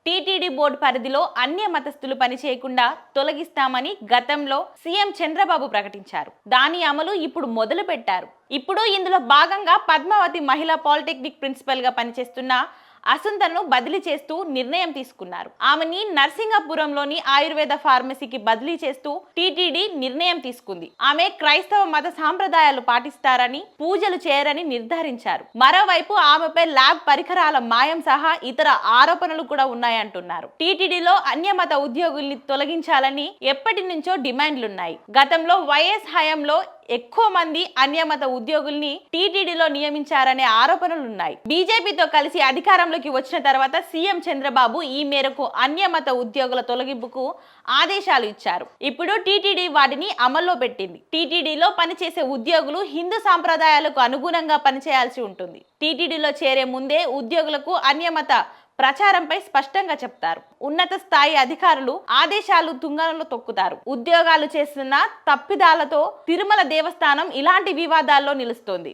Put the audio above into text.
TTD board పరిధిలో అన్య మతస్థులు పనిచేయకుండా తొలగిస్తామని గతంలో సీఎం చంద్రబాబు ప్రకటించారు. దాని అమలు ఇప్పుడు మొదలు పెట్టారు. ఇప్పుడు ఇందులో భాగంగా పద్మావతి మహిళా పాలిటెక్నిక్ ప్రిన్సిపల్ గా పనిచేస్తున్న అసుంతను బదిలీ చేస్తూ నిర్ణయం తీసుకున్నారు. ఆమెని నర్సింగపురంలోని ఆయుర్వేద ఫార్మసీకి బదిలీ చేస్తూ టీటీడీ నిర్ణయం తీసుకుంది. ఆమె క్రైస్తవ మత సాంప్రదాయాలు పాటిస్తారని, పూజలు చేయరని నిర్ధారించారు. మరోవైపు ఆమెపై ల్యాబ్ పరికరాల మాయం సహా ఇతర ఆరోపణలు కూడా ఉన్నాయంటున్నారు. టీటీడీలో అన్యమత ఉద్యోగుల్ని తొలగించాలని ఎప్పటి నుంచో డిమాండ్లున్నాయి. గతంలో వైఎస్ హయాంలో ఎక్కువ మంది అన్యమత ఉద్యోగుల్ని టీటీడీలో నియమించారనే ఆరోపణలున్నాయి. బీజేపీతో కలిసి అధికారంలోకి వచ్చిన తర్వాత సీఎం చంద్రబాబు ఈ మేరకు అన్యమత ఉద్యోగుల తొలగింపుకు ఆదేశాలు ఇచ్చారు. ఇప్పుడు టీటీడీ వాటిని అమల్లో పెట్టింది. టీటీడీలో పనిచేసే ఉద్యోగులు హిందూ సాంప్రదాయాలకు అనుగుణంగా పనిచేయాల్సి ఉంటుంది. టీటీడీలో చేరే ముందే ఉద్యోగులకు అన్యమత ప్రచారంపై స్పష్టంగా చెప్తారు. ఉన్నత స్థాయి అధికారులు ఆదేశాలు తుంగలో తొక్కుతారు. ఉద్యోగాలు చేస్తున్న తప్పిదాలతో తిరుమల దేవస్థానం ఇలాంటి వివాదాల్లో నిలుస్తోంది.